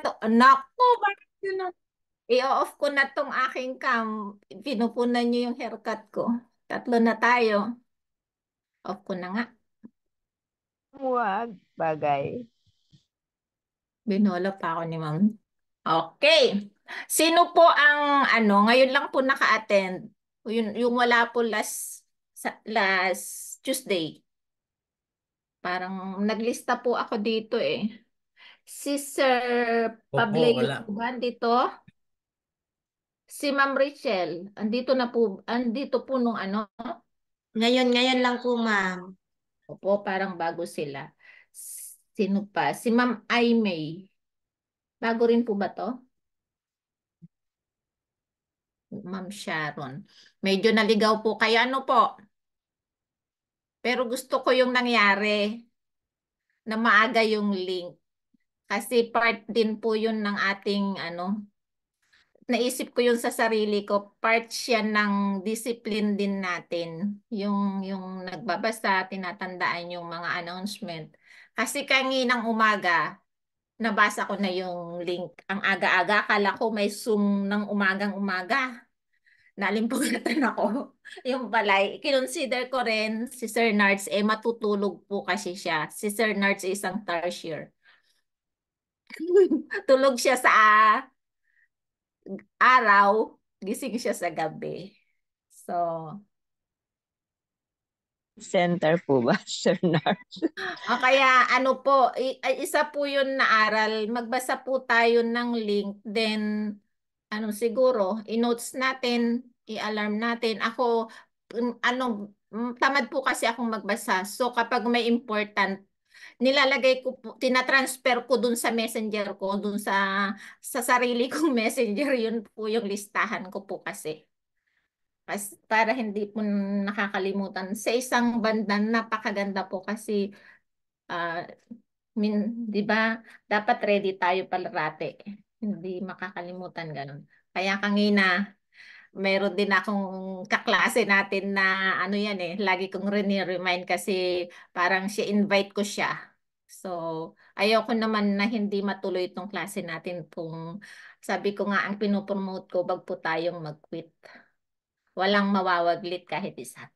to. Naku, bakit yun? I-off ko na tong aking cam. Pinupunan niyo yung haircut ko. Tatlo na tayo. Off ko na nga. Huwag. Bagay. Binola pa ako ni ma'am. Okay. Sino po ang ngayon lang po naka-attend? Yung wala po last Tuesday. Parang naglista po ako dito eh. Si Sir Opo, Pableyo wala. po ba dito? Si Ma'am Richel, andito po nung Ngayon lang po, ma'am. Opo, parang bago sila. Sino pa? Si Ma'am Aimee. Bago rin po ba to? Ma'am Sharon. Medyo naligaw po. Kaya ano po? Pero gusto ko yung nangyari na maaga yung link. Kasi part din po yun ng ating naisip ko yun sa sarili ko, part siya ng discipline din natin. Yung nagbabasa, tinatandaan yung mga announcement. Kasi kaninang umaga, nabasa ko na yung link. Ang aga-aga, akala ko may Zoom ng umagang-umaga. Nalimpugatan ako. Yung balay, kinonsider ko rin si Sir Nards, matutulog po kasi siya. Si Sir Nards isang tarsier. Tulog siya sa araw, gising siya sa gabi. So, Center po ba, Sir Nar? kaya ano po, isa po yun na aral. Magbasa po tayo ng link, then siguro, i-notes natin, i-alarm natin. Ako, tamad po kasi akong magbasa. So, kapag may important, nilalagay ko po, tinatransfer ko dun sa messenger ko, dun sa sarili kong messenger, yun po yung listahan ko po kasi. Para hindi po nakakalimutan. Sa isang banda, napakaganda po kasi, ah, di ba, dapat ready tayo palrate. Hindi makakalimutan ganun. Kaya kanina, meron din akong kaklase natin na yan lagi kong remind kasi parang siya invite ko siya. So, ayoko naman na hindi matuloy itong klase natin kung sabi ko nga ang pinopromote ko, wag po tayong mag-quit. Walang mawawaglit kahit isa.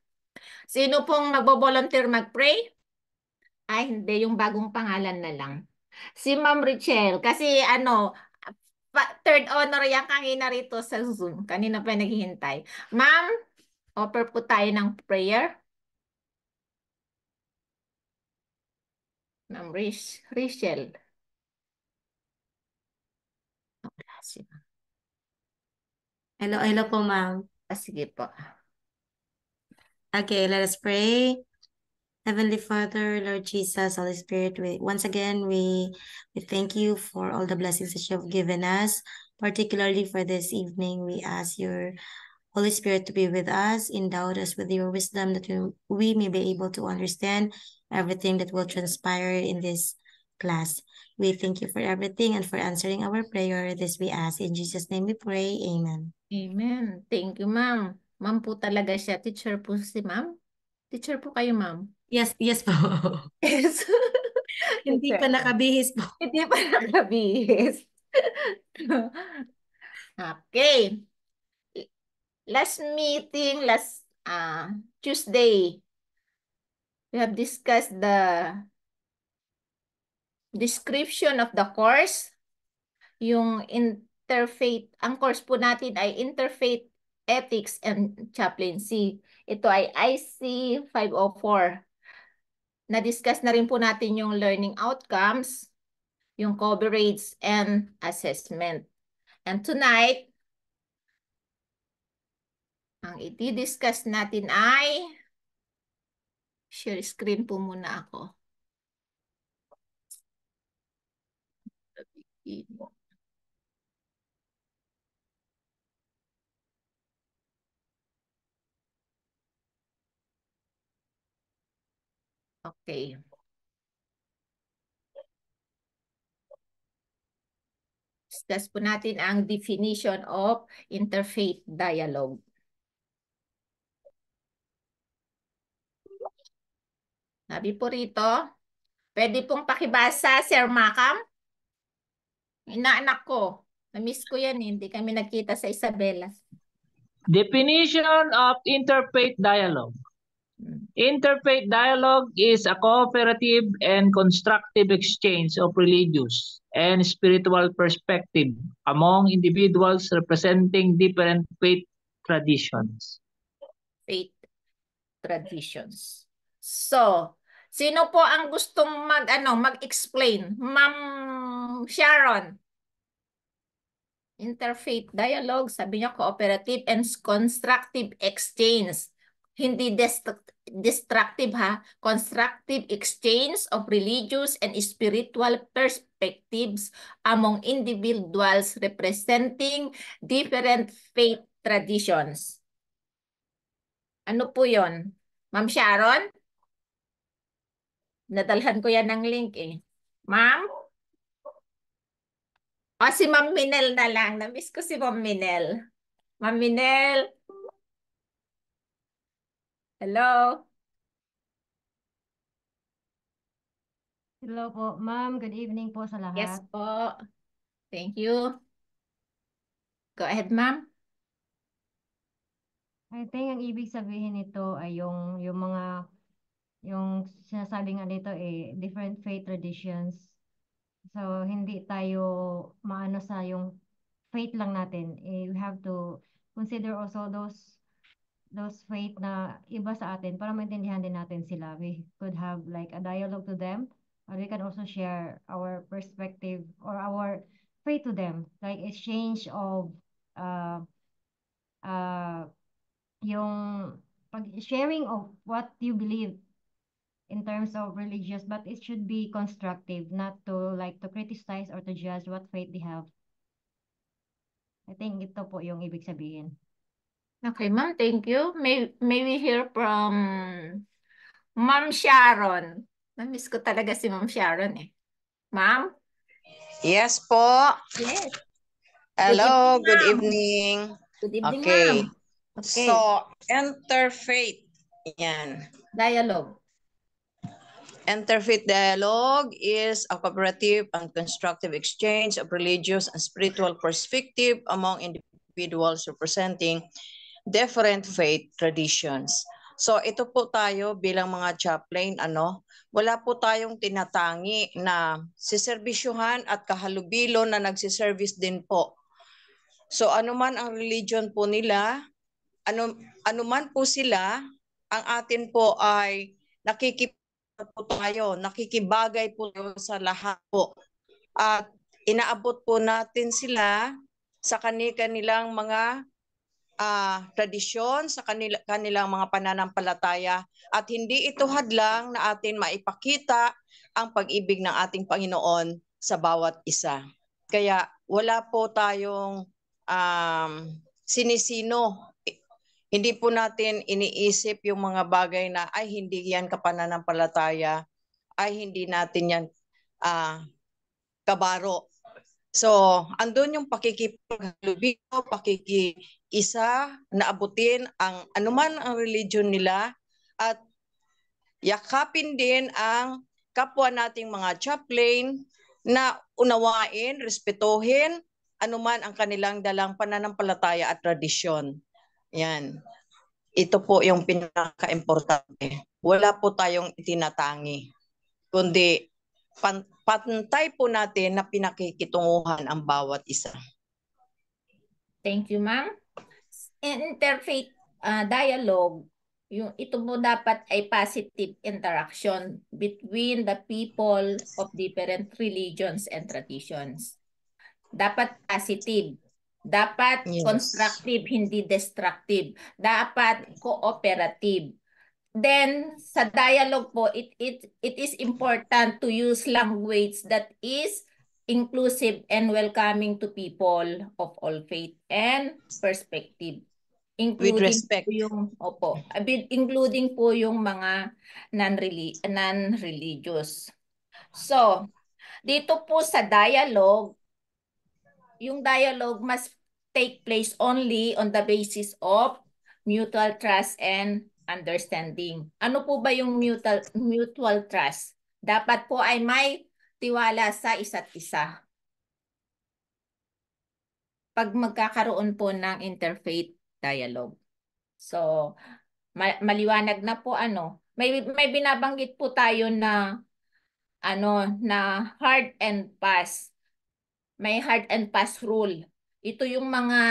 Sino pong magbo-volunteer mag-pray? Ay, hindi. Yung bagong pangalan na lang. Si Ma'am Richel. Kasi third honor yan kanina rito sa Zoom. Kanina pa naghihintay. Ma'am, offer po tayo ng prayer. Ma'am Richel. Wala siya. Hello po, ma'am. Sige po. Okay, let us pray. Heavenly Father, Lord Jesus, Holy Spirit, once again, we thank you for all the blessings that you have given us, particularly for this evening. We ask your Holy Spirit to be with us, endow us with your wisdom that we may be able to understand everything that will transpire in this class. We thank you for everything and for answering our prayer. This we ask. In Jesus' name we pray. Amen. Amen. Thank you, ma'am. Ma'am po talaga siya. Teacher po si ma'am. Teacher po kayo, ma'am. Yes po. Yes. Hindi pa Teacher. nakabihis po. Hindi pa nakabihis. Okay. Last Tuesday, we have discussed the description of the course. Yung ang course po natin ay Interfaith Ethics and Chaplaincy. Ito ay IC 504. Na-discuss na rin po natin yung learning outcomes, yung coverage, and assessment. And tonight, ang iti-discuss natin ay share screen po muna ako. Okay. Discuss po natin ang definition of interfaith dialogue. Sabi po rito, pwede pong pakibasa, Sir Makam? Inaanak ko. Na-miss ko yan, hindi kami nagkita sa Isabela. Definition of interfaith dialogue. Hmm. Interfaith dialogue is a cooperative and constructive exchange of religious and spiritual perspective among individuals representing different faith traditions. Faith traditions. So, sino po ang gustong mag-explain? Ma'am Sharon. Interfaith dialogue, sabi niya cooperative and constructive exchange. Hindi destructive ha. Constructive exchange of religious and spiritual perspectives among individuals representing different faith traditions. Ano po yon? Ma'am Sharon? Nadalhan ko yan ng link eh. Ma'am? O si Ma'am Minel na lang. Namiss ko si Ma'am Minel. Ma'am Minel? Hello? Hello po, ma'am. Good evening po sa Yes lahat. po. Thank you. Go ahead, ma'am. I think ang ibig sabihin nito ay yung sinasabi nga dito different faith traditions. So hindi tayo maano sa yung faith lang natin. We have to consider also those faith na iba sa atin para maintindihan din natin sila. We could have like a dialogue to them, or we can also share our perspective or our faith to them, like exchange of uh, uh, yung sharing of what you believe in terms of religious, but it should be constructive, not to criticize or to judge what faith they have. I think ito po yung ibig sabihin. Okay, ma'am. Thank you. May we hear from Ma'am Sharon. Namiss ko talaga si Ma'am Sharon eh. Ma'am? Yes po. Yes. Hello, good ma'am. evening. Good evening, Okay. ma'am. Okay. So, interfaith. Yan. Dialogue. Interfaith dialogue is a cooperative and constructive exchange of religious and spiritual perspective among individuals representing different faith traditions. So ito po tayo bilang mga chaplain, wala po tayong tinatangi na siserbisyuhan at kahalubilo na nagsiservice din po. So anuman ang religion po nila, anuman po sila, ang atin po ay nakikibagay po sa lahat po. At inaabot po natin sila sa kanilang mga tradisyon, sa kanilang mga pananampalataya, at hindi ito hadlang na atin maipakita ang pag-ibig ng ating Panginoon sa bawat isa. Kaya wala po tayong sinisino. Hindi po natin iniisip yung mga bagay na ay hindi yan kapananampalataya, ay hindi natin yan kabaro. So, andun yung pakikipaghalubilo, pakikiisa na abutin ang anuman ang religion nila, at yakapin din ang kapwa nating mga chaplain na unawain, respetuhin anuman ang kanilang dalang pananampalataya at tradisyon. Yan. Ito po yung pinaka-importante. Wala po tayong itinatangi, kundi pantay po natin na pinakikitunguhan ang bawat isa. Thank you, ma'am. Interfaith dialogue, ito mo dapat ay positive interaction between the people of different religions and traditions. Dapat positive. Dapat Yes. constructive, hindi destructive. Dapat cooperative. Then, sa dialogue po, it is important to use language that is inclusive and welcoming to people of all faith and perspective. With respect. Including po yung mga non-religious. So, dito po sa dialogue, yung dialogue must take place only on the basis of mutual trust and understanding. Ano po ba yung mutual trust? Dapat po ay may tiwala sa isa't isa. pag magkakaroon po ng interfaith dialogue. So, maliwanag na po may binabanggit po tayo na na hard and fast. May hard and fast rule. Ito yung mga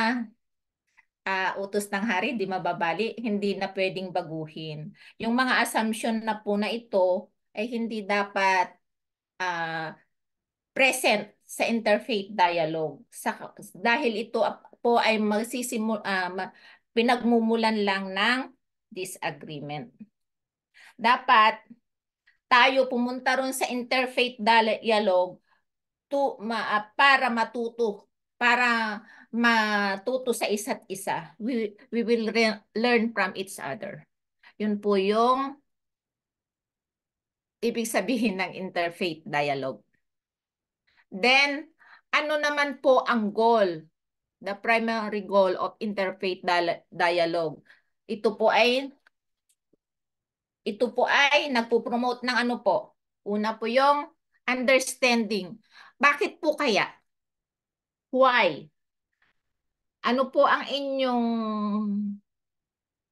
utos ng hari, di mababali, hindi na pwedeng baguhin. Yung mga assumption na po na ito ay hindi dapat present sa interfaith dialogue dahil ito po ay pinagmumulan lang ng disagreement. Dapat tayo pumunta ron sa interfaith dialogue para matuto sa isa't isa. We will learn from each other. Yun po yung ibig sabihin ng interfaith dialogue. Then, ano naman po ang goal? The primary goal of interfaith dialogue. Ito po nagpo-promote ng ano po? Una po yung understanding. Bakit po kaya? Why? Ano po ang inyong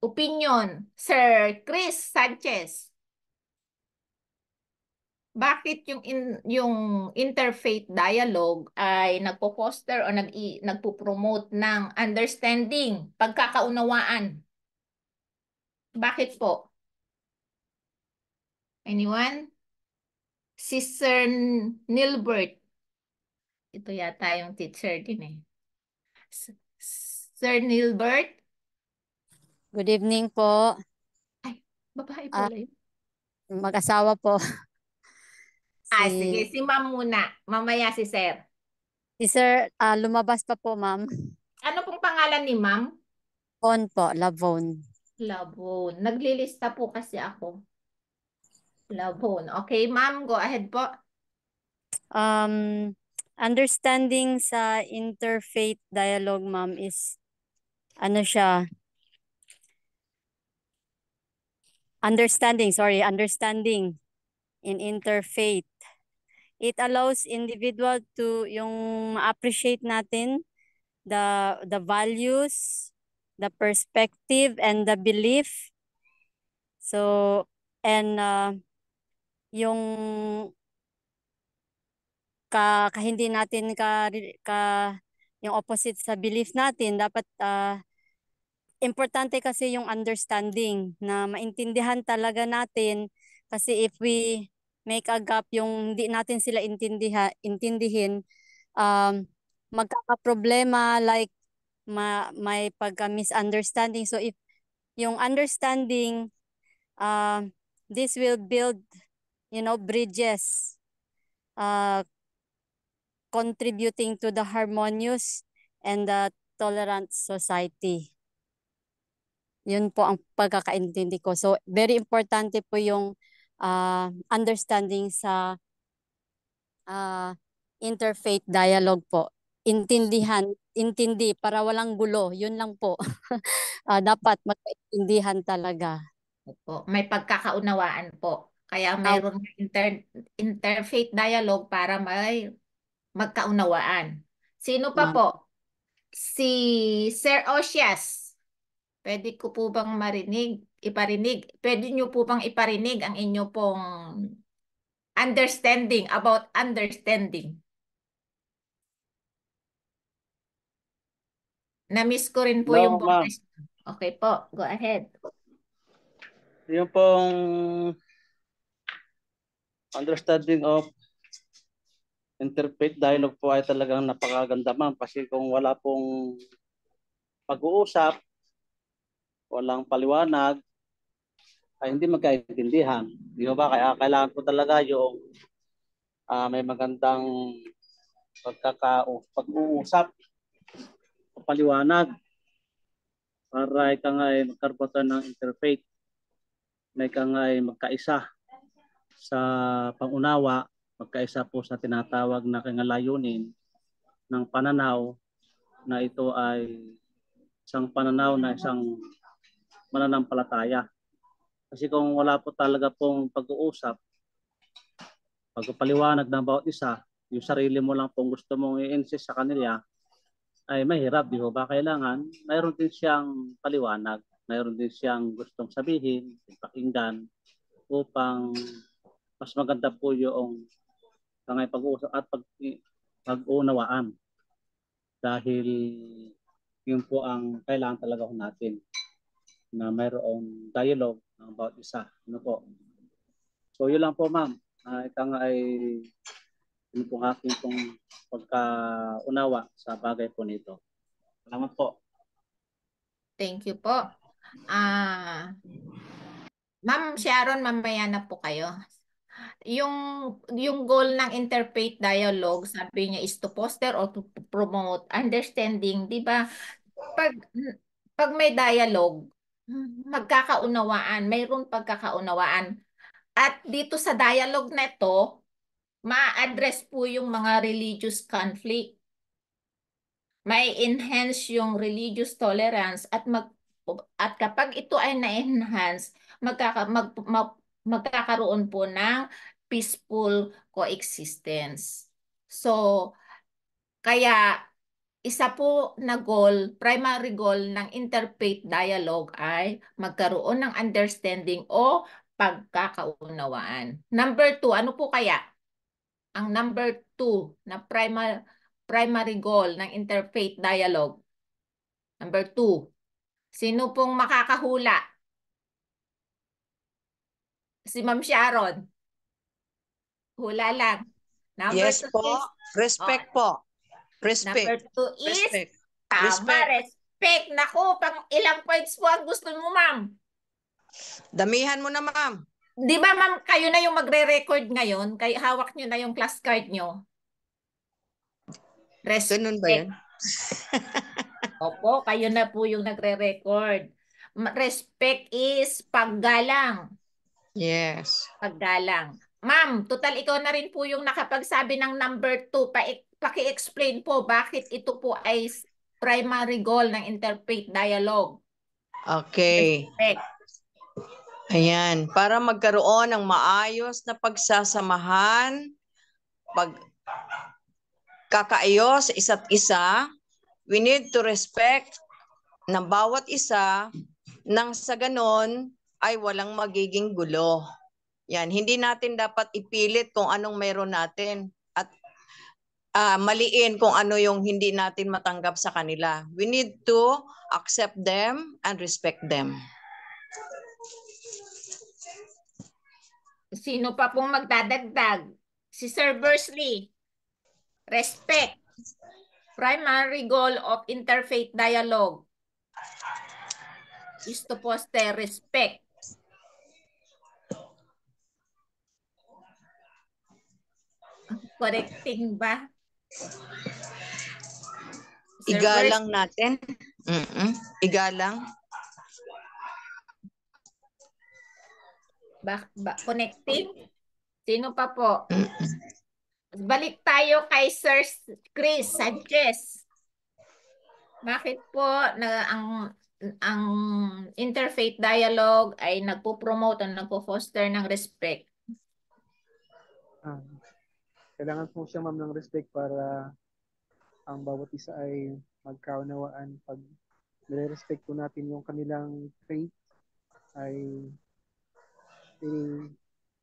opinion, Sir Chris Sanchez? Bakit yung interfaith dialogue ay nagpo-foster o nagpo-promote ng understanding, pagkakaunawaan? Bakit po? Anyone? Si Sir Nilbert. Ito yata yung teacher din eh. Sir Nilbert? Good evening po. Ay, babae pala yun. Mag-asawa po. Sige, si ma'am muna. Mamaya si sir. Si sir, lumabas pa po, ma'am. Ano pong pangalan ni ma'am? On po, Lavon. Labon. Naglilista po kasi ako. Labon. Okay, ma'am, go ahead po. Understanding sa interfaith dialogue, ma'am, is ano siya? Understanding in interfaith. It allows individual to yung ma-appreciate natin the values, the perspective, and the belief. So, and yung hindi natin yung opposite sa belief natin, dapat importante kasi yung understanding na maintindihan talaga natin, kasi if we make a gap, yung hindi natin sila intindihin, magkakaproblema, like may pagka-misunderstanding. So if yung understanding, this will build, bridges, contributing to the harmonious and the tolerant society. Yun po ang pagkakaintindi ko. So, very importante po yung understanding sa interfaith dialogue po. Intindi para walang gulo. Yun lang po. Dapat magkaintindihan talaga. Opo, may pagkakaunawaan po. Kaya mayroong interfaith dialogue para may magkaunawaan. Sino pa po? Si Sir Osias. Pwede ko po bang iparinig? Pwede nyo po bang iparinig ang inyo pong about understanding? Na-miss ko rin po No, yung ma'am. boses. Okay po, go ahead. Yung pong understanding of interfaith dialogue po ay talagang napakaganda, ma'am, kasi kung wala pong pag-uusap, walang paliwanag, ay hindi magkaintindihan. Di ba? Kaya kailangan po talaga yung may magandang pag-uusap, paliwanag, para ika nga ay magkaroon ng interfaith, na ika nga ay magkaisa sa pangunawa, magkaisa po sa tinatawag na kangalayunin ng pananaw, na ito ay isang pananaw na isang mananampalataya. Kasi kung wala po talaga pong pag-uusap, pagpapaliwanag ng bawat isa, yung sarili mo lang pong gusto mong i-insist sa kanila, ay mahirap, di ba? Kailangan mayroon din siyang paliwanag, mayroon din siyang gustong sabihin, pakinggan upang mas maganda po yung pag-uusap at pag-unawaan. Dahil yun po ang kailangan talaga ko natin, na mayroong dialogue about isa. Ano po? So yun lang po, ma'am. Ika nga ay yun pong aking pong pagkaunawa sa bagay po nito. Salamat po. Thank you po. Ma'am Sharon, mamaya na po kayo. Yung goal ng interfaith dialogue, sabi niya is to foster or to promote understanding, 'di ba? Pag may dialogue, magkakaunawaan, mayroon pagkakaunawaan. At dito sa dialogue na ito, ma-address po yung mga religious conflict. May enhance yung religious tolerance at kapag ito ay na-enhance, magkakaroon po ng peaceful coexistence. So, kaya isa po na goal, primary goal ng interfaith dialogue ay magkaroon ng understanding o pagkakaunawaan. Number 2, ano po kaya? Ang number 2 na primary goal ng interfaith dialogue. Number 2. Sino pong makakahula? Si Ma'am Sharon. Hula lang. Number Yes 2 po. is Respect po. Respect. number 2 is Respect. tama, Respect. respect. Naku, pang ilang points po ang gusto mo, ma'am? Damihan mo na, ma'am. Di ba, ma'am, kayo na yung magre-record ngayon? Kaya hawak nyo na yung class card nyo. Respect. Ganun ba yun? Opo, kayo na po yung nagre-record. Respect is paggalang. Yes. Paggalang. Ma'am, total ikaw na rin po yung nakapagsabi ng number 2. Paki-explain po bakit ito po ay primary goal ng interfaith dialogue. Okay. Respect. Ayan. Para magkaroon ng maayos na pagsasamahan, pagkakaayos sa isa't isa, we need to respect ng bawat isa nang sa ganon ay walang magiging gulo. Yan, hindi natin dapat ipilit kung anong meron natin at maliin kung ano yung hindi natin matanggap sa kanila. We need to accept them and respect them. Sino pa pong magdadagdag? Si Sir Bursley. Respect. Primary goal of interfaith dialogue is to foster respect. Correcting ba? Igalang natin. Igalang. Connecting? Sino pa po? Balik tayo kay Sir Chris Sanchez. Bakit po na ang interfaith dialogue ay nagpo-promote at nagpo-foster ng respect? Kailangan po siya, ma'am, ng respect para ang bawat isa ay magkaunawaan. Pag nire-respect po natin yung kanilang faith, ay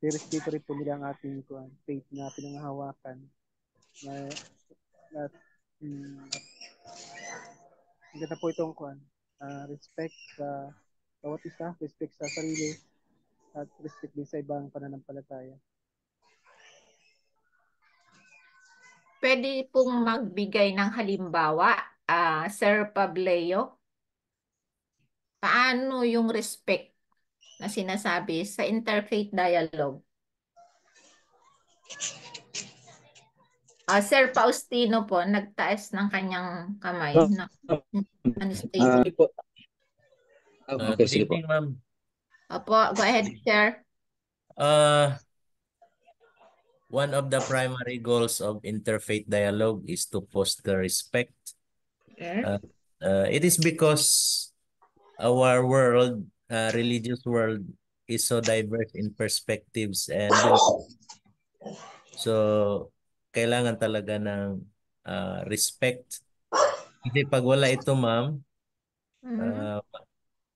i-respeto rin po nila ang ating faith na pinanghahawakan. Maganda po itong respect sa bawat isa, respect sa sarili, at respect din sa ibang pananampalataya. Pwede pong magbigay ng halimbawa, Sir Pableo? Paano yung respect na sinasabi sa interfaith dialogue? Sir Faustino po, nagtaas ng kanyang kamay. Okay, Good sige po. evening, ma'am. Opo, go ahead, sir. One of the primary goals of interfaith dialogue is to foster respect. It is because our world, religious world, is so diverse in perspectives and so kailangan talaga ng respect Kasi pag wala ito, ma'am, Mhm. ah,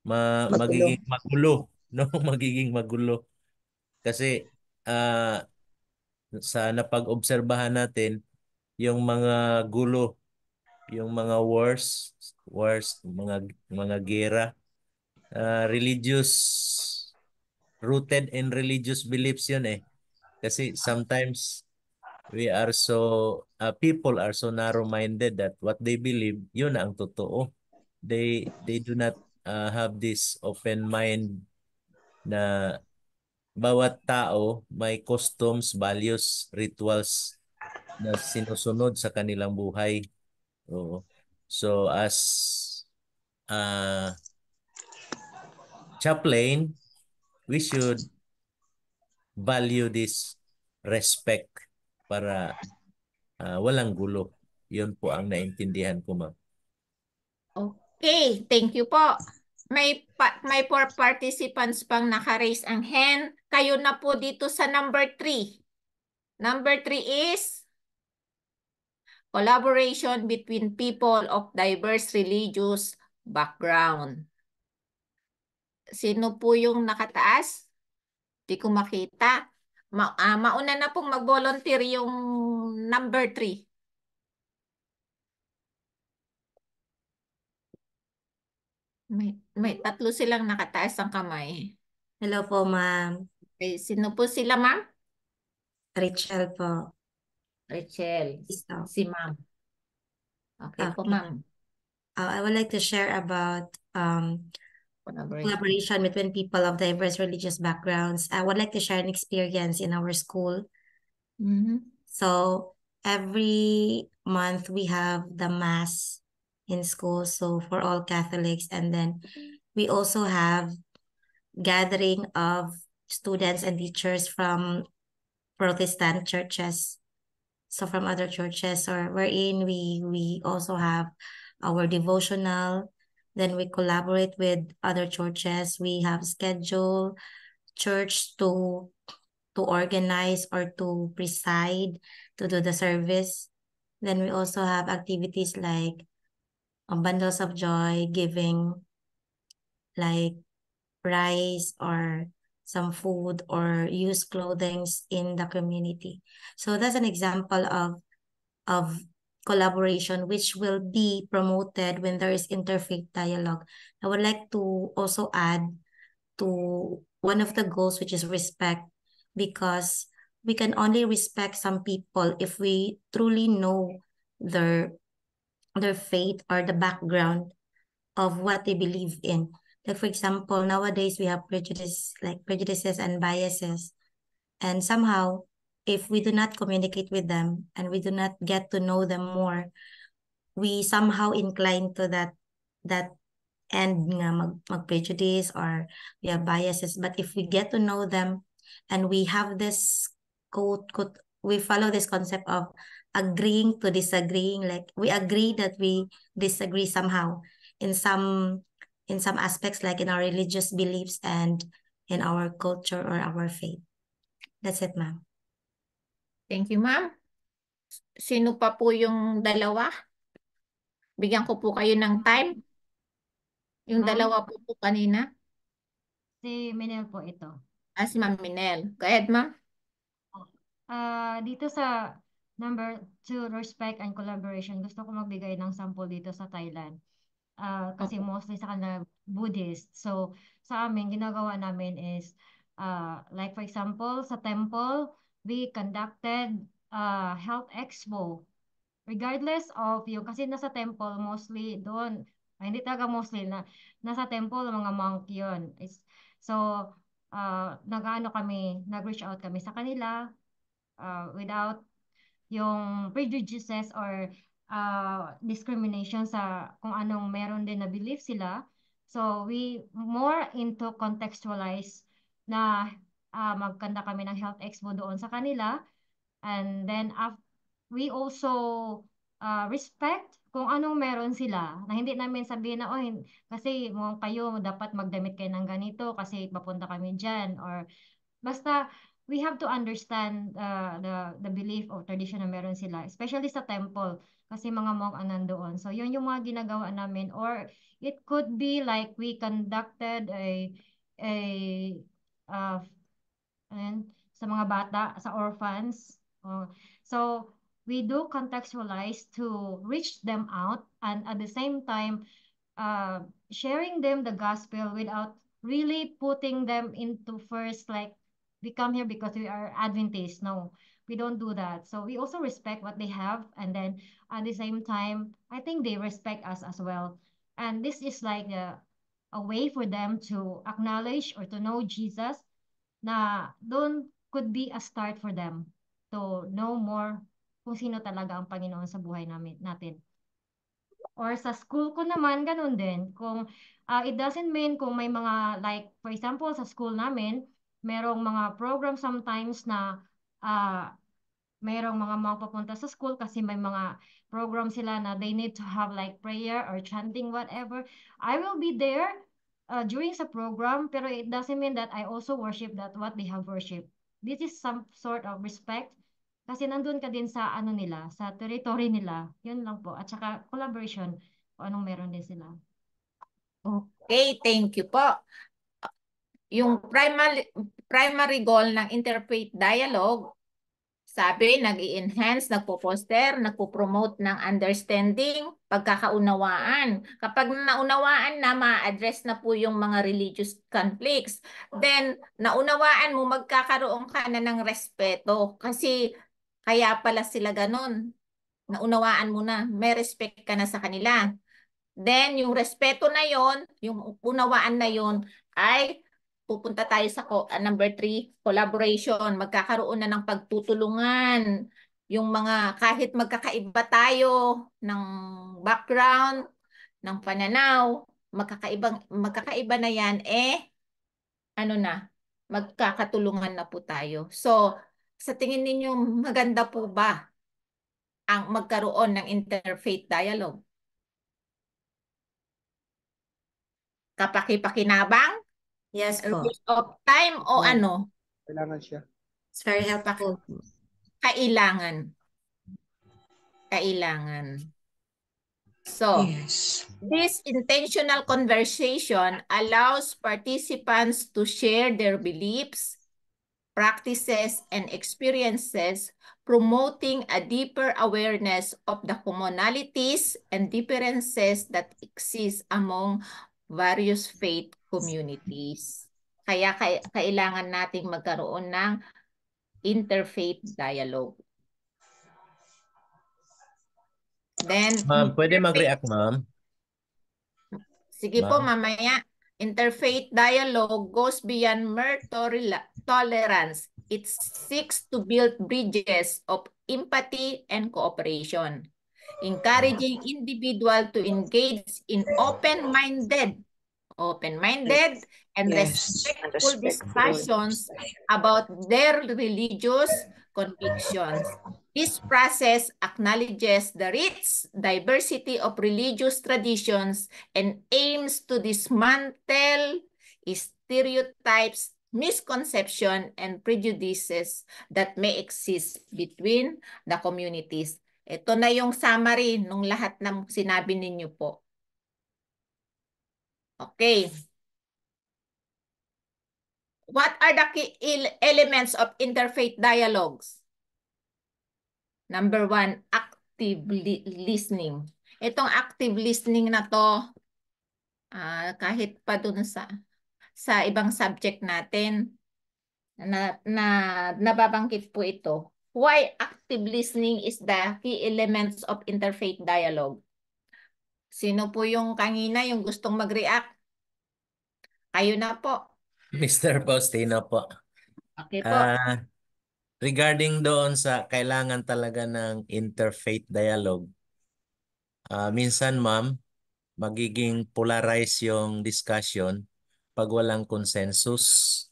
Magulo. magiging magulo, no? Magiging magulo. Kasi sa napag-obserbahan natin, yung mga gulo, yung mga wars, mga gera, religious, rooted in religious beliefs yun eh. Kasi sometimes people are so narrow-minded that what they believe, yun na ang totoo. They do not have this open mind na bawat tao may customs, values, rituals na sinusunod sa kanilang buhay. Oo. So as chaplain, we should value this respect para walang gulo. Yun po ang naintindihan ko, ma'am. Okay, thank you po. May 4 participants pang naka-raise ang hand. Kayo na po dito sa number 3. Number 3 is collaboration between people of diverse religious background. Sino po yung nakataas? Di ko makita. Mauna na pong mag-volunteer yung number 3. May 3 silang nakataas ang kamay. Hello po, ma'am. Okay, sino po sila, ma'am? Rachel po. Rachel, Isto. si ma'am. Okay po, Okay. ma'am. I would like to share about collaboration between people of diverse religious backgrounds. I would like to share an experience in our school. Mhm. So every month we have the mass in school, so for all Catholics, and then we also have gathering of students and teachers from Protestant churches. So from other churches, or wherein we also have our devotional, then we collaborate with other churches. We have scheduled church to organize or to preside, to do the service. Then we also have activities like bundles of joy, giving like rice or some food or used clothing in the community. So that's an example of collaboration which will be promoted when there is interfaith dialogue. I would like to also add to one of the goals, which is respect, because we can only respect some people if we truly know their faith or the background of what they believe in. Like for example, nowadays we have prejudices and biases. And somehow, if we do not communicate with them and we do not get to know them more, we somehow incline to that end nga mag-prejudice or we have biases. But if we get to know them and we have this we follow this concept of agreeing to disagreeing, like we agree that we disagree somehow in some aspects, like in our religious beliefs and in our culture or our faith. That's it, ma'am. Thank you, ma'am. Sino pa po yung dalawa? Bigyan ko po kayo ng time. Yung Ma'am? dalawa po kanina. Si Minel po ito. Si Ma'am Minel. Go ahead, ma'am. Dito sa number 2, respect and collaboration, gusto ko magbigay ng sample dito sa Thailand. Kasi mostly sa kanila Buddhist. So sa amin, ginagawa namin is like for example, sa temple, we conducted health expo. Regardless of yung, kasi nasa temple mostly doon, hindi talaga mostly, nasa temple mga monk yun. So nag-reach out kami sa kanila without yung prejudices or discrimination sa kung anong meron din na belief sila. So we more into contextualize na magkanda kami ng health expo doon sa kanila. And then we also respect kung anong meron sila. Na hindi namin sabihin na, kasi mo kayo dapat magdamit kayo ng ganito kasi papunta kami dyan. Or basta we have to understand the belief or tradition na meron sila, especially sa temple. kasi mga monk ang nandoon. So, yun yung mga ginagawa namin. Or it could be like we conducted a uh, and sa mga bata, sa orphans. So, we do contextualize to reach them out, and at the same time, uh, sharing them the gospel without really putting them into first, like, we come here because we are Adventists. No, we don't do that. So we also respect what they have, and then at the same time, I think they respect us as well. And this is like a way for them to acknowledge or to know Jesus, na doon could be a start for them to know more kung sino talaga ang Panginoon sa buhay natin. Or sa school ko naman, ganun din. Kung it doesn't mean kung may mga, like, for example, sa school namin, merong mga program sometimes na merong mga papunta sa school kasi may mga program sila na they need to have like prayer or chanting, whatever. I will be there during sa program, pero it doesn't mean that I also worship that what they have worship. This is some sort of respect kasi nandun ka din sa ano nila, sa territory nila. Yun lang po. At saka collaboration kung anong meron din sila. Okay, thank you po. Yung primary goal ng interfaith dialogue, sabi, nag-i-enhance, nagpo-foster, nagpo-promote ng understanding, pagkakaunawaan. Kapag naunawaan na, ma-address na po yung mga religious conflicts. Then, naunawaan mo, magkakaroon ka na ng respeto. Kasi, kaya pala sila ganun. Naunawaan mo na, may respect ka na sa kanila. Then, yung respeto na yon, yung unawaan na yon, ay pupunta tayo sa number 3, collaboration. Magkakaroon na ng pagtutulungan. Yung mga, kahit magkakaiba tayo ng background, ng pananaw, magkakaiba na yan, ano na, magkakatulungan na po tayo. So, sa tingin ninyo, maganda po ba ang magkaroon ng interfaith dialogue? Kapaki-pakinabang? Yes po. Waste of time o Yeah. ano? Kailangan siya. It's very helpful. Kailangan. Kailangan. So, Yes. this intentional conversation allows participants to share their beliefs, practices, and experiences, promoting a deeper awareness of the commonalities and differences that exist among various faith communities. Kaya kailangan nating magkaroon ng interfaith dialogue. Then, Ma'am, pwede mag-react, ma'am? sige po, Ma'am? mamaya. Interfaith dialogue goes beyond mere tolerance. It seeks to build bridges of empathy and cooperation, encouraging individuals to engage in open-minded and Yes. respectful discussions about their religious convictions. This process acknowledges the rich diversity of religious traditions and aims to dismantle stereotypes, misconceptions, and prejudices that may exist between the communities. Ito na yung summary ng lahat ng sinabi ninyo po. Okay. What are the key elements of interfaith dialogues? Number 1, active listening. Itong active listening na to, kahit pa dun sa ibang subject natin, nababanggit po ito. Why active listening is the key elements of interfaith dialogue? Sino po yung kanina yung gustong mag-react? Kayo na po. Mr. Faustino po. Okay po. Regarding doon sa kailangan talaga ng interfaith dialogue, minsan ma'am, magiging polarized yung discussion pag walang consensus.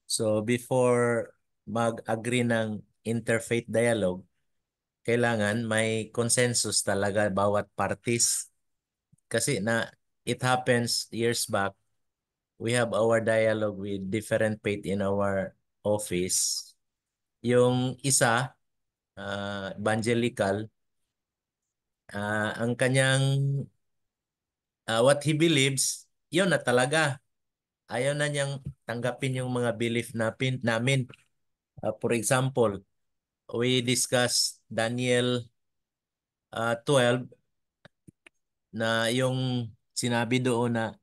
So before mag-agree ng interfaith dialogue, kailangan may consensus talaga bawat parties. Kasi it happens years back, we have our dialogue with different faith in our office. Yung isa, evangelical, ang kanyang what he believes, yun na talaga. Ayaw na niyang tanggapin yung mga belief namin. For example, we discussed Daniel 12 na yung sinabi doon na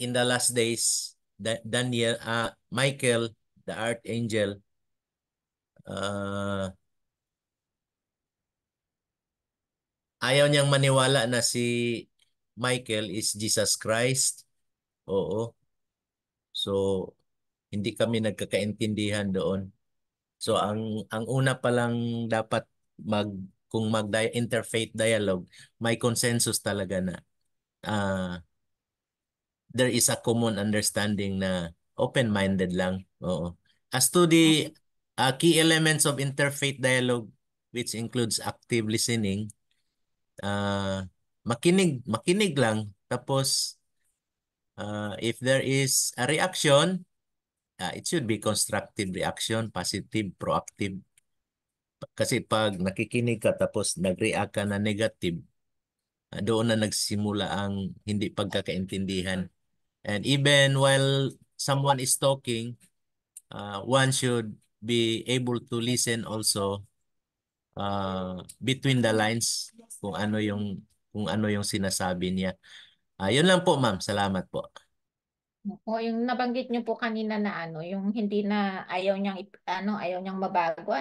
in the last days, Daniel, Michael, the archangel, ayaw niyang maniwala na si Michael is Jesus Christ. Oo. So, hindi kami nagkakaintindihan doon. So, ang una pa lang dapat kung interfaith dialogue, may consensus talaga na there is a common understanding na open-minded lang. Oo. As to the key elements of interfaith dialogue, which includes active listening, makinig lang. Tapos, if there is a reaction, it should be constructive reaction, positive, proactive. Kasi pag nakikinig ka tapos nag-react ka na negative, doon na nagsimula ang hindi pagkakaintindihan. And even while someone is talking, one should be able to listen also between the lines kung ano yung sinasabi niya. Yun lang po, ma'am. Salamat po. O yung nabanggit niyo po kanina na yung hindi na ayaw niyang mabago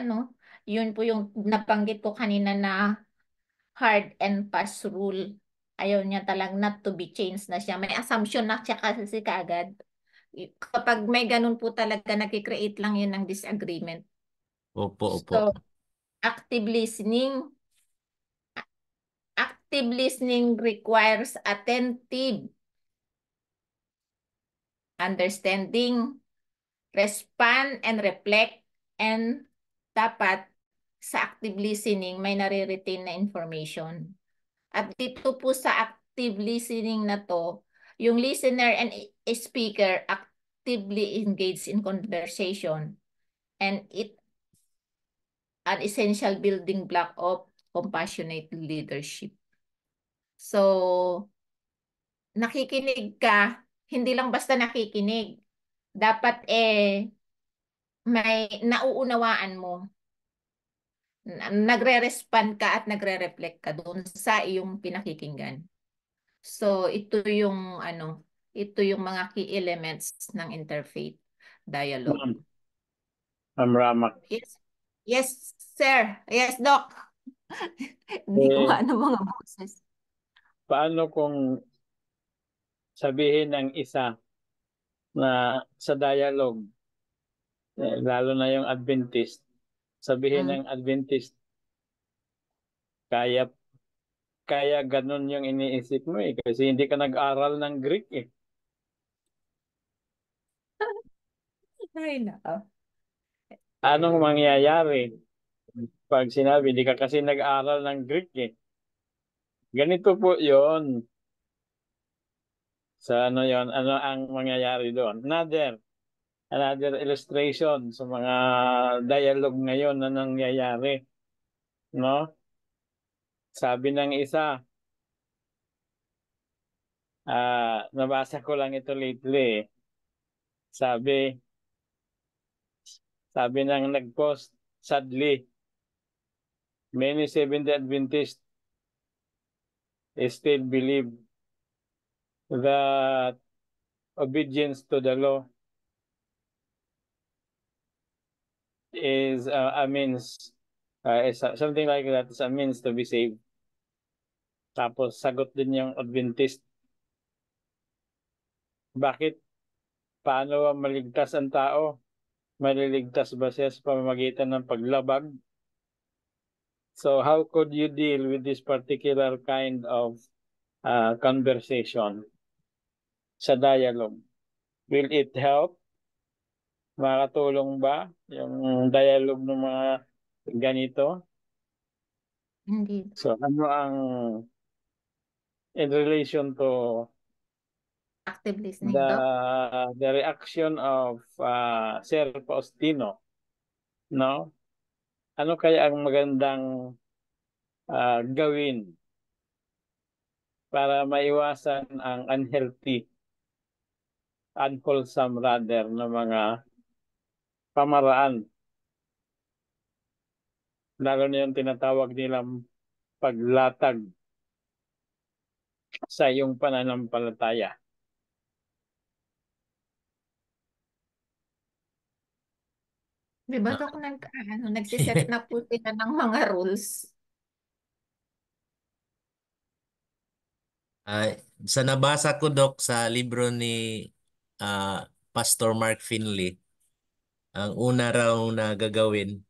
Yun po yung nabanggit ko kanina na hard and fast rule. Ayaw niya talagang not to be changed na siya. May assumption na siya kasi kaagad. Kapag may ganun po talaga, nag-create lang yun ng disagreement. Opo. So, active listening requires attentive understanding, respond and reflect, and dapat sa active listening may nare-retain na information. At dito po sa active listening na to, yung listener and speaker actively engaged in conversation, and it an essential building block of compassionate leadership. So, nakikinig ka, hindi lang basta nakikinig. Dapat may nauunawaan mo. Nagre-respond ka at nagre-reflect ka doon sa iyong pinakikinggan. So, ito yung mga key elements ng interfaith dialogue. Ma'am Ramak. Yes. Yes, sir. Yes, Doc. Hindi ko mga boses. Paano kung sabihin ng isa na sa dialogue, lalo na yung Adventist, sabihin ng Adventist, kaya ganun yung iniisip mo kasi hindi ka nag-aral ng Greek Ay, nako. Anong mangyayari pag sinabi, hindi ka kasi nag-aral ng Greek Ganito po yon. Sa ano ang mangyayari doon? Another illustration sa mga dialogue ngayon na nangyayari. No? Sabi ng isa, nabasa ko lang ito lately. Sabi ng nag-post, sadly, many Seventh-day Adventists still believe that obedience to the law is a means, something like that, is a means to be saved. Tapos sagot din yung Adventist, bakit? Paano maligtas ang tao? Maliligtas ba siya sa pamamagitan ng paglabag? So how could you deal with this particular kind of conversation sa dialogue? Will it help? Makatulong ba yung dialogue ng mga ganito? Hindi. So ano ang in relation to active listening, Doc? the reaction of Sir Faustino, no? Ano kaya ang magandang gawin para maiwasan ang unhealthy, unwholesome rather na mga pamaraan. Lalo na yung tinatawag nilang paglatag sa iyong pananampalataya. Di ba, Dok, nagsiset na po sila ng mga rules? Sa nabasa ko, Dok, sa libro ni Pastor Mark Finley, ang una raw na gagawin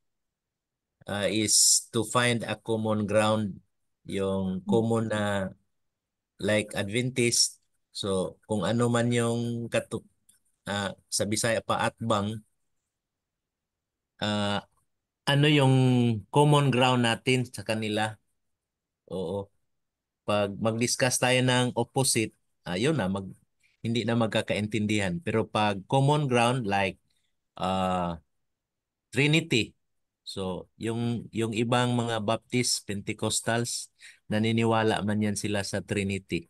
is to find a common ground, yung common na like Adventist. So kung ano man yung sa Bisaya pa atbang, ano yung common ground natin sa kanila. Oo. Pag mag-discuss tayo ng opposite, yun na, hindi na magkakaintindihan. Pero pag common ground like Trinity. So, yung ibang mga Baptist, Pentecostals, naniniwala man yan sila sa Trinity.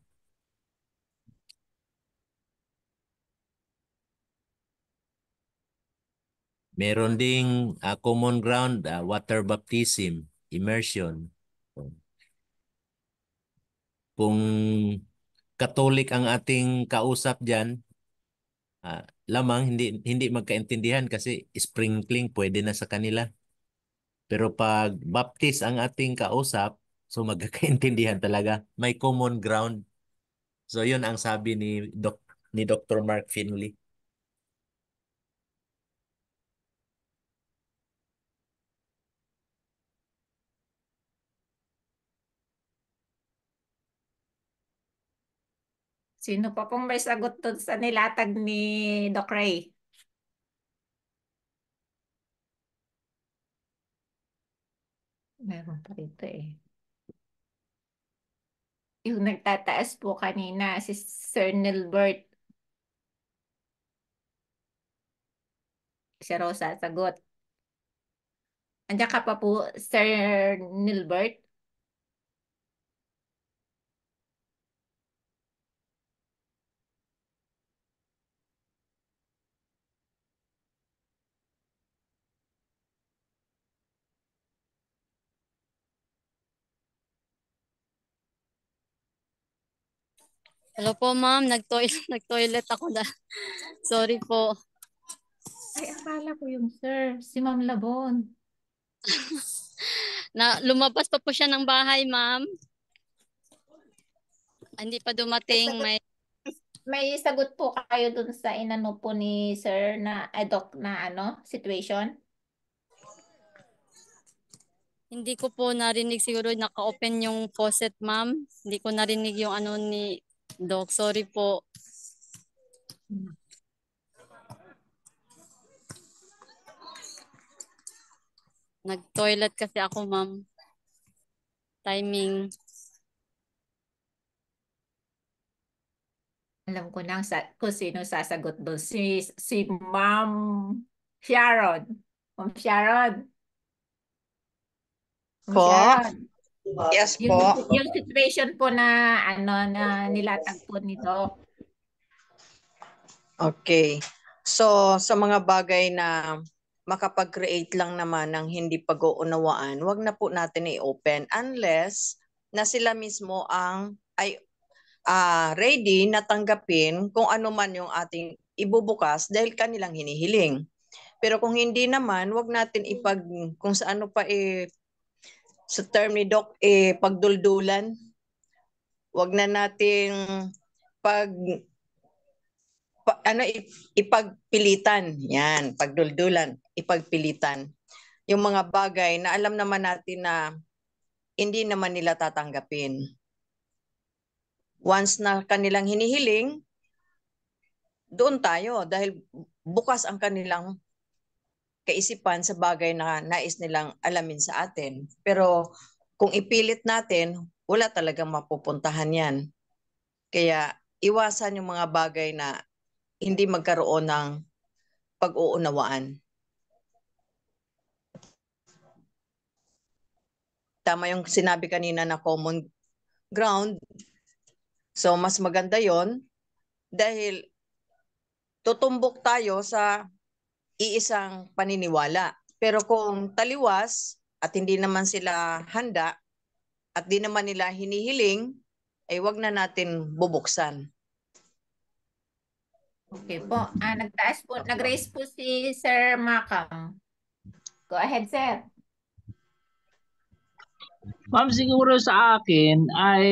Meron ding common ground, water baptism, immersion. Kung Katolik ang ating kausap diyan, lamang hindi magkaintindihan kasi sprinkling pwede na sa kanila. Pero pag Baptist ang ating kausap, so magkakaintindihan talaga. May common ground. So yun ang sabi ni Dr. Mark Finley. Sino pa pong may sagot doon sa nilatag ni Doc Ray? Meron pa rito eh. Yung nagtataas po kanina, si Sir Nilbert. Si Rosa, sagot. Andiyan ka pa po, Sir Nilbert? Hello po, ma'am. Nag-toilet ako na. Sorry po. Ay, akala ko yung sir, si Ma'am Labon. Lumabas pa po siya ng bahay, ma'am. Hindi pa dumating. May sagot po kayo dun sa inano po ni sir na doc na situation? Hindi ko po narinig, siguro naka-open yung faucet, ma'am. Hindi ko narinig yung ano ni Doc. Sorry po. Nag-toilet kasi ako, ma'am. Timing. Alam ko na kung sino sasagot doon. Si Ma'am Sharon. Ma'am Sharon. Ma'am Po? Sharon. Yes Yung, po. yung situation po na na nilatag po nito. Okay. So, sa mga bagay na makapag-create lang naman ng hindi pag-uunawaan, wag na po natin i-open unless na sila mismo ang ready na tanggapin kung ano man yung ating ibubukas dahil kanilang hinihiling. Pero kung hindi naman, wag natin kung sa ano pa sa term ni Doc, pagduldulan. Wag na nating ipagpilitan. Yan, pagduldulan, ipagpilitan. Yung mga bagay na alam naman natin na hindi naman nila tatanggapin. Once na kanilang hinihiling, doon tayo dahil bukas ang kanilang kaisipan sa bagay na nais nilang alamin sa atin. Pero kung ipilit natin, wala talagang mapupuntahan yan. Kaya iwasan yung mga bagay na hindi magkaroon ng pag-uunawaan. tama yung sinabi kanina na common ground. So mas maganda yon dahil tutumbok tayo sa iisang paniniwala. Pero kung taliwas at hindi naman sila handa at di naman nila hinihiling, ay wag na natin bubuksan. Okay po. Nag-raise po si Sir Makam. Go ahead, sir. Ma'am, siguro sa akin ay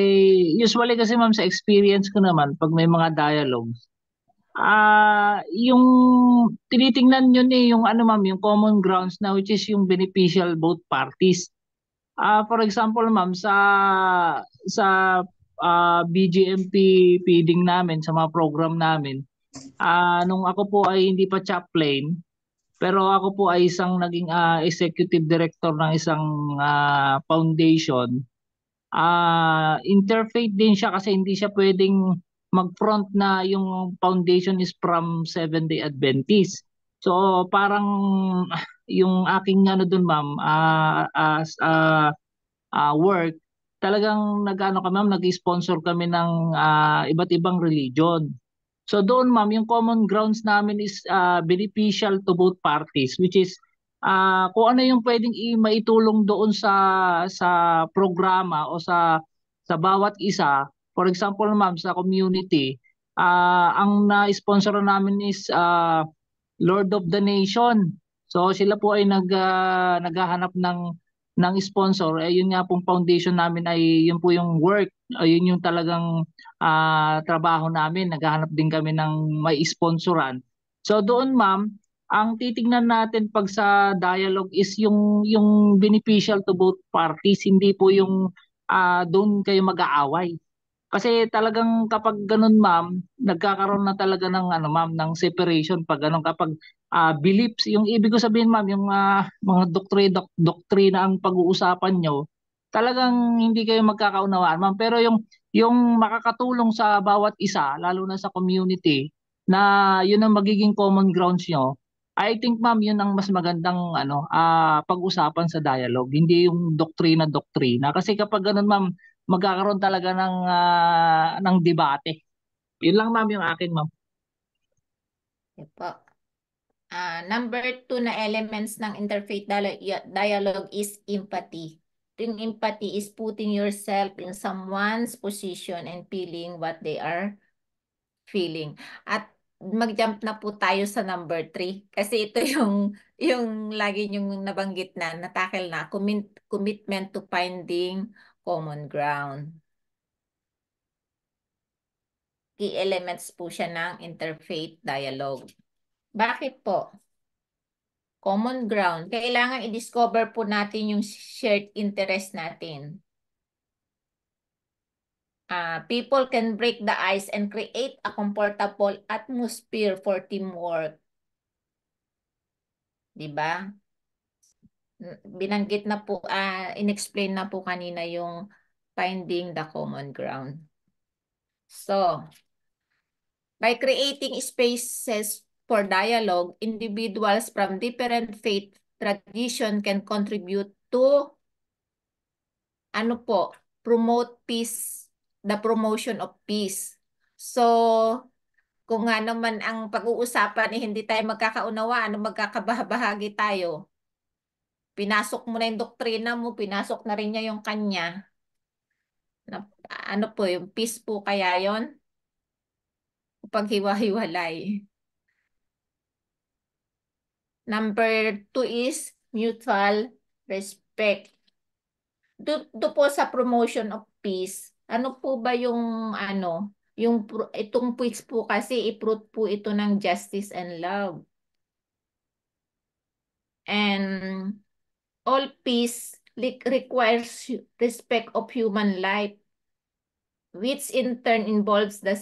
usually kasi ma'am sa experience ko naman pag may mga dialogues, yung tinitingnan nyo yung ano ma'am, yung common grounds na which is yung beneficial both parties. For example ma'am, sa BGMP feeding namin, sa mga program namin, nung ako po ay hindi pa chaplain, pero ako po ay isang naging executive director ng isang foundation. Interfaith din siya kasi hindi siya pwedeng mag-front na yung foundation is from Seventh-day Adventist. So parang yung aking ano dun ma'am, work, talagang nag-ano kami ma'am, nag-sponsor kami ng iba't ibang religion. So doon ma'am, yung common grounds namin is beneficial to both parties, which is kung ano yung pwedeng maitulong doon sa programa o sa bawat isa. For example ma'am, sa community, ang na-sponsor namin is Lord of the Nation. So sila po ay naghahanap ng sponsor. Yun nga pong foundation namin ay yun po yung work. Yun yung talagang trabaho namin. Naghahanap din kami ng may sponsoran. So doon ma'am, ang titingnan natin pag sa dialogue is yung beneficial to both parties, hindi po yung doon kayo mag-aaway. Kasi talagang kapag ganun ma'am, nagkakaroon na talaga ng ano ma'am, ng separation pag ganun kapag beliefs, yung ibig ko sabihin ma'am, yung mga doktrina ang pag-uusapan nyo, talagang hindi kayo magkakaunawaan ma'am. Pero yung makakatulong sa bawat isa, lalo na sa community, na yun ang magiging common grounds nyo, I think ma'am, yun ang mas magandang pag-usapan sa dialogue, hindi yung doktrina. Kasi kapag ganun ma'am, magkakaroon talaga ng debate. Yun lang ma'am yung akin ma'am. Okay po. Number 2 na elements ng interfaith dialogue is empathy. Yung empathy is putting yourself in someone's position and feeling what they are feeling. At mag-jump na po tayo sa number 3 kasi ito yung lagi yung nabanggit na natakil na commitment to finding common ground. Key elements po siya ng interfaith dialogue. Bakit po? Common ground. Kailangan i-discover po natin yung shared interest natin. People can break the ice and create a comfortable atmosphere for teamwork. Diba? Binanggit na po, in-explain na po kanina yung finding the common ground. So, by creating spaces for dialogue, individuals from different faith tradition can contribute to promote peace, the promotion of peace. So, kung nga naman ang pag-uusapan hindi tayo magkakaunawaan, magkakabahagi tayo, pinasok mo na yung doktrina mo, pinasok na rin niya yung kanya. Yung peace po kaya yon? Paghiwa-hiwalay. Number 2 is mutual respect. Do po sa promotion of peace, ano po ba yung itong peace po kasi i-fruit po ito ng justice and love. And all peace requires respect of human life, which in turn involves the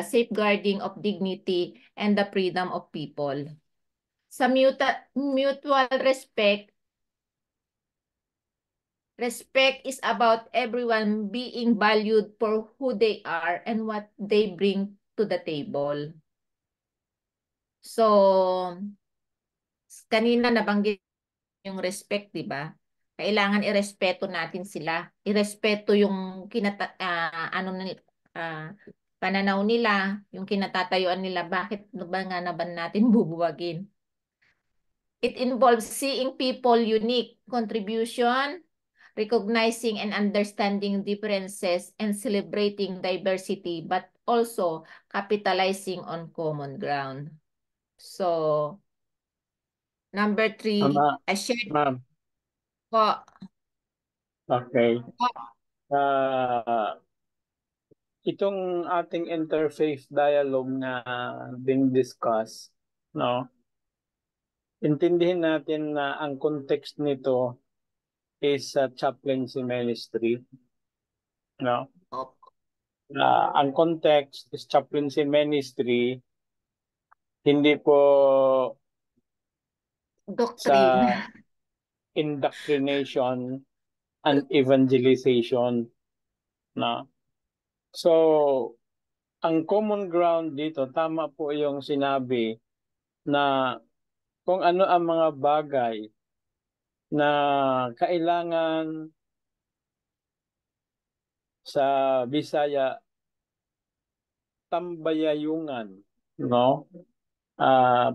safeguarding of dignity and the freedom of people. Sa mutual respect is about everyone being valued for who they are and what they bring to the table. So, kanina nabanggit yung respect, di ba? Kailangan irespeto natin sila. Irespeto yung pananaw nila, yung kinatatayuan nila. Bakit ba nga naban natin bubuwagin? It involves seeing people unique contribution, recognizing and understanding differences, and celebrating diversity, but also capitalizing on common ground. So, number 3, Ma'am, a shared ma'am, po. okay. Itong ating interfaith dialogue na being discussed, no? Intindihin natin na ang context nito is chaplaincy ministry, no? Ang context is chaplaincy ministry, hindi po sa Doctrine. indoctrination and evangelization, no? So, ang common ground dito, tama po yung sinabi na kung ano ang mga bagay na kailangan sa Bisaya tambayayungan, no?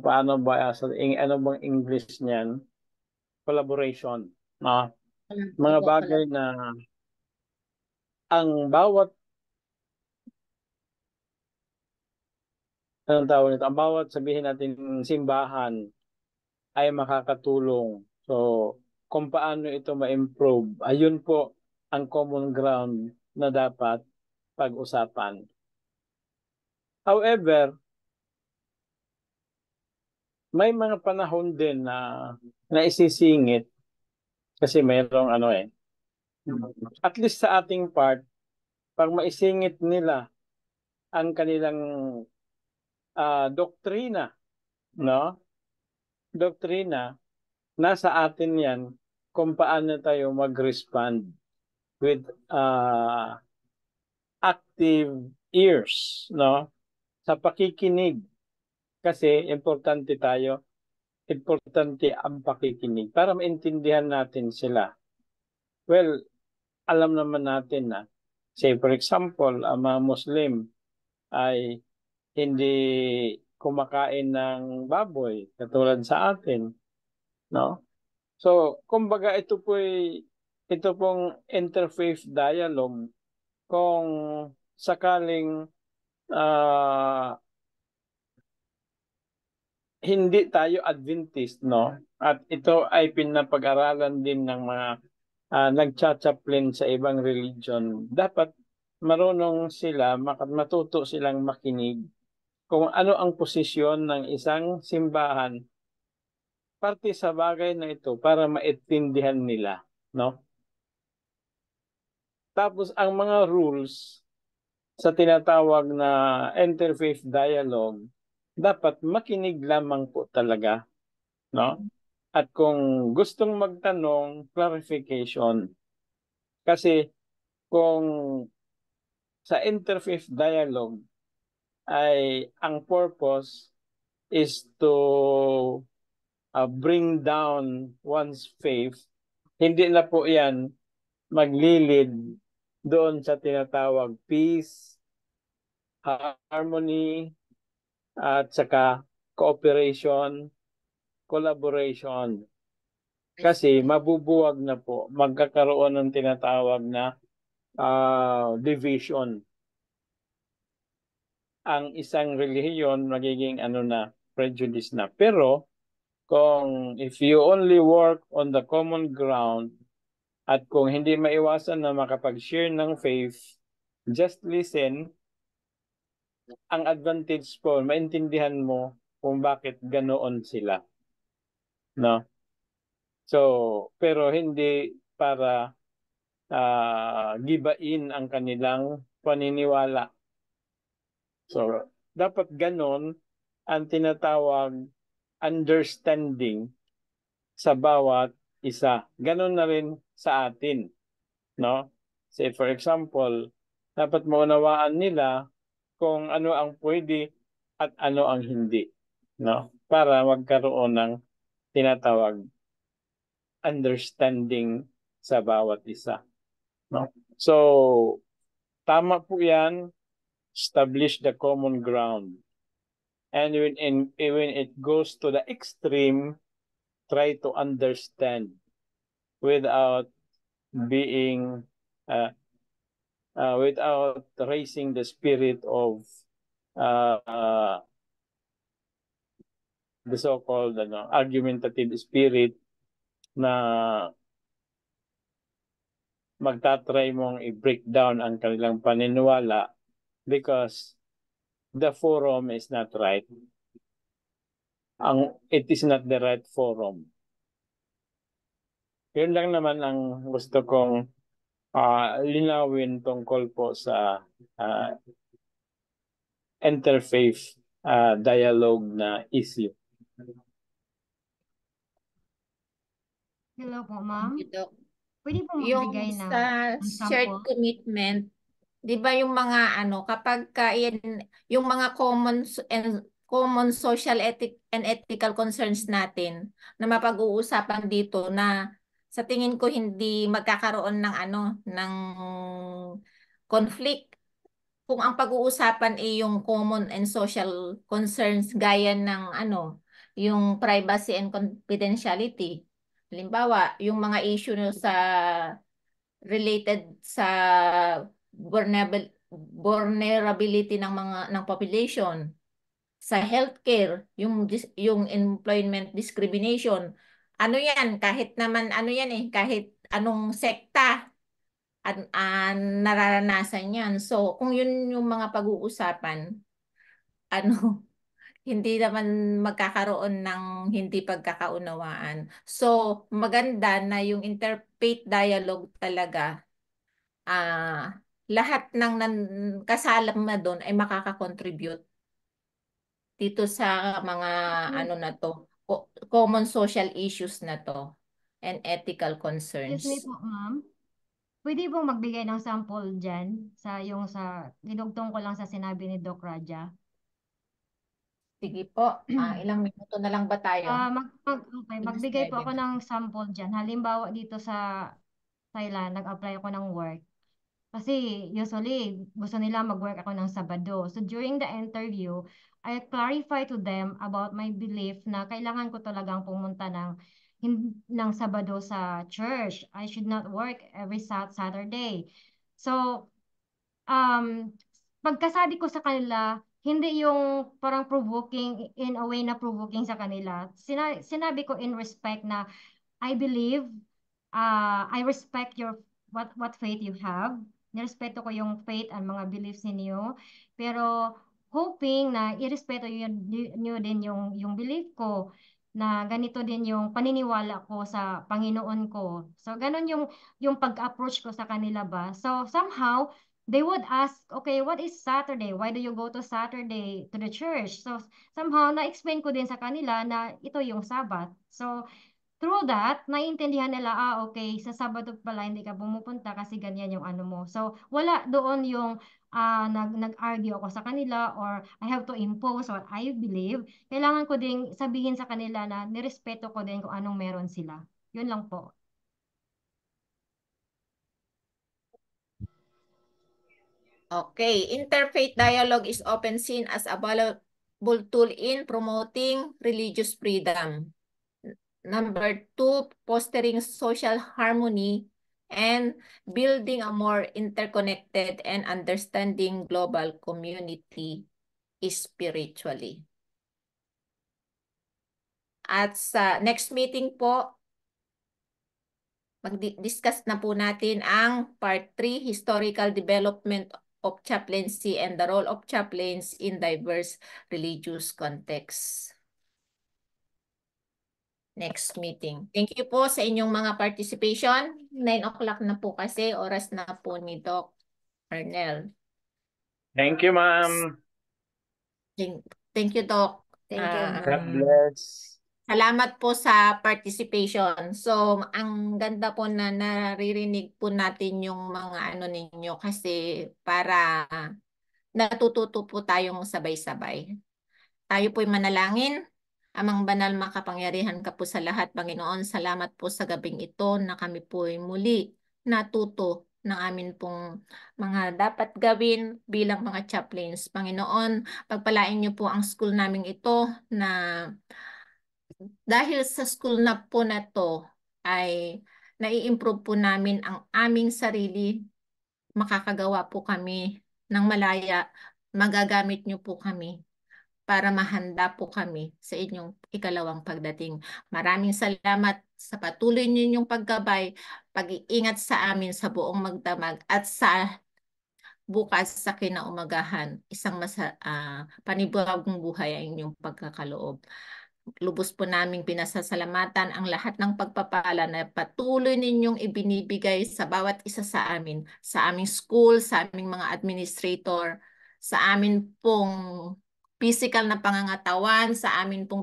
Paano ba ano bang English niyan? Collaboration, no? Mga bagay na ang bawat anong tawag nito? Ang bawat sabihin natin simbahan ay makakatulong. So, kung paano ito ma-improve, ayun po ang common ground na dapat pag-usapan. However, may mga panahon din na naisisingit kasi mayroong at least sa ating part, pag maisingit nila ang kanilang doktrina, no? Doktrina, nasa atin yan kung paano tayo mag-respond with active ears, no? Sa pakikinig. Kasi importante ang pakikinig para maintindihan natin sila. Well, alam naman natin na, say for example, ang mga Muslim ay hindi kumakain ng baboy katulad sa atin, no? So, kumbaga ito pong interfaith dialogue kung sakaling hindi tayo Adventist, no? At ito ay pinapag-aralan din ng mga nagchachaplain sa ibang religion. Dapat marunong sila, matuto silang makinig kung ano ang posisyon ng isang simbahan parte sa bagay na ito para maintindihan nila, no? Tapos ang mga rules sa tinatawag na interfaith dialogue, dapat makinig lamang po talaga, no? At kung gustong magtanong, clarification. Kasi kung sa interfaith dialogue ay ang purpose is to bring down one's faith, hindi na po yan maglilid doon sa tinatawag peace, harmony, at saka cooperation, collaboration. Kasi mabubuwag na po, magkakaroon ng tinatawag na division. Ang isang relihiyon magiging prejudice na. Pero if you only work on the common ground at kung hindi maiwasan na makapag-share ng faith, just listen. Ang advantage po, maintindihan mo kung bakit ganoon sila. No? So, pero hindi para gibain ang kanilang paniniwala. So, dapat ganon ang tinatawag understanding sa bawat isa. Ganon na rin sa atin. No? Say for example, dapat maunawaan nila kung ano ang pwede at ano ang hindi. No? Para magkaroon ng tinatawag understanding sa bawat isa. No? So, tama po yan, establish the common ground. And when it goes to the extreme, try to understand without being, without raising the spirit of the so-called argumentative spirit na magtatry mong i-break down ang kanilang paniniwala because the forum is not right. It is not the right forum. Yun lang naman ang gusto kong linawin tungkol po sa interfaith dialogue na issue. Hello po, ma'am. Ito. Pwede po Yung magbigay ng sa shared sample? commitment, di ba yung mga kapag yung mga common social and ethical concerns natin na mapag-uusapan dito na sa tingin ko hindi magkakaroon ng ng conflict kung ang pag-uusapan ay yung common and social concerns gaya ng yung privacy and confidentiality. Halimbawa, yung mga issue sa related sa vulnerability ng population, sa healthcare, yung employment discrimination. Ano yan, kahit naman kahit anong sekta nararanasan yan. So, kung yun yung mga pag-uusapan, hindi naman magkakaroon ng hindi pagkakaunawaan. So, maganda na yung interfaith dialogue talaga, lahat ng kasama doon ay makakakontribute dito sa mga na to, common social issues na to and ethical Excuse me concerns. po, ma'am. Pwede po magbigay ng sample dyan sa dinugtong ko lang sa sinabi ni Doc Raja. Sige po, ilang minuto na lang ba tayo? Okay, magbigay po ako ng sample dyan. Halimbawa dito sa Thailand, nag-apply ako ng work. Kasi usually, gusto nila mag-work ako ng Sabado. So during the interview, I clarify to them about my belief na kailangan ko talagang pumunta ng Sabado sa church. I should not work every Saturday. So, pagkasabi ko sa kanila, hindi yung parang provoking, in a way na provoking sa kanila. Sinabi ko in respect na I believe, I respect what faith you have. Nirespeto ko yung faith and mga beliefs ninyo. Pero hoping na irespeto nyo din yung belief ko na ganito din yung paniniwala ko sa Panginoon ko. So ganun yung pag-approach ko sa kanila ba. So somehow they would ask, okay, what is Saturday? Why do you go to Saturday to the church? So somehow na-explain ko din sa kanila na ito yung Sabbath. So through that, naiintindihan nila, okay, sa Sabado pala hindi ka pumupunta kasi ganyan yung ano mo. So, wala doon yung nag-argue ako sa kanila or I have to impose what I believe. Kailangan ko ding sabihin sa kanila na nirespeto ko din kung anong meron sila. Yun lang po. Okay, interfaith dialogue is often seen as a valuable tool in promoting religious freedom. Number 2, fostering social harmony and building a more interconnected and understanding global community spiritually. At sa next meeting po, mag-discuss na po natin ang Part 3, Historical Development of Chaplaincy and the Role of Chaplains in Diverse Religious Contexts. Next meeting. Thank you po sa inyong mga participation. 9 o'clock na po kasi, oras na po ni Doc Arnel. Thank you, ma'am. Thank you, Doc. Thank you, God ma'am. bless. Salamat po sa participation. So, ang ganda po na naririnig po natin yung mga ninyo kasi para natututo po tayong sabay-sabay. Tayo po'y manalangin. Amang banal, makapangyarihan ka po sa lahat, Panginoon. Salamat po sa gabing ito na kami po ay muli natuto ng amin pong mga dapat gawin bilang mga chaplains. Panginoon, pagpalain niyo po ang school naming ito na dahil sa school na po na to ay nai-improve po namin ang aming sarili, makakagawa po kami ng malaya, magagamit niyo po kami para mahanda po kami sa inyong ikalawang pagdating. Maraming salamat sa patuloy ninyong paggabay, pag-iingat sa amin sa buong magdamag at sa bukas sa kinaumagahan. Isang panibagong buhay ang inyong pagkakaloob. Lubos po naming pinasasalamatan ang lahat ng pagpapala na patuloy ninyong ibinibigay sa bawat isa sa amin, sa aming school, sa aming mga administrator, sa amin pong physical na pangangatawan, sa amin pong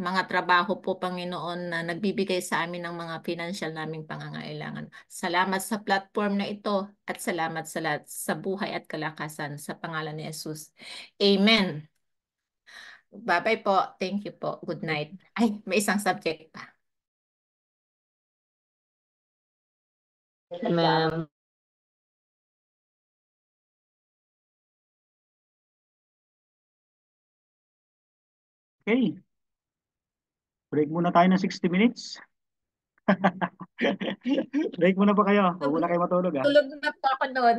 mga trabaho po, Panginoon, na nagbibigay sa amin ng mga financial naming pangangailangan. Salamat sa platform na ito at salamat sa lahat sa buhay at kalakasan sa pangalan ni Jesus. Amen. Bye-bye po. Thank you po. Good night. Ay, may isang subject pa. Ma'am. Okay. Break muna tayo ng 60 minutes. Break muna pa kayo. Huwag muna kayo matulog, ha? Tulog na po ako noon.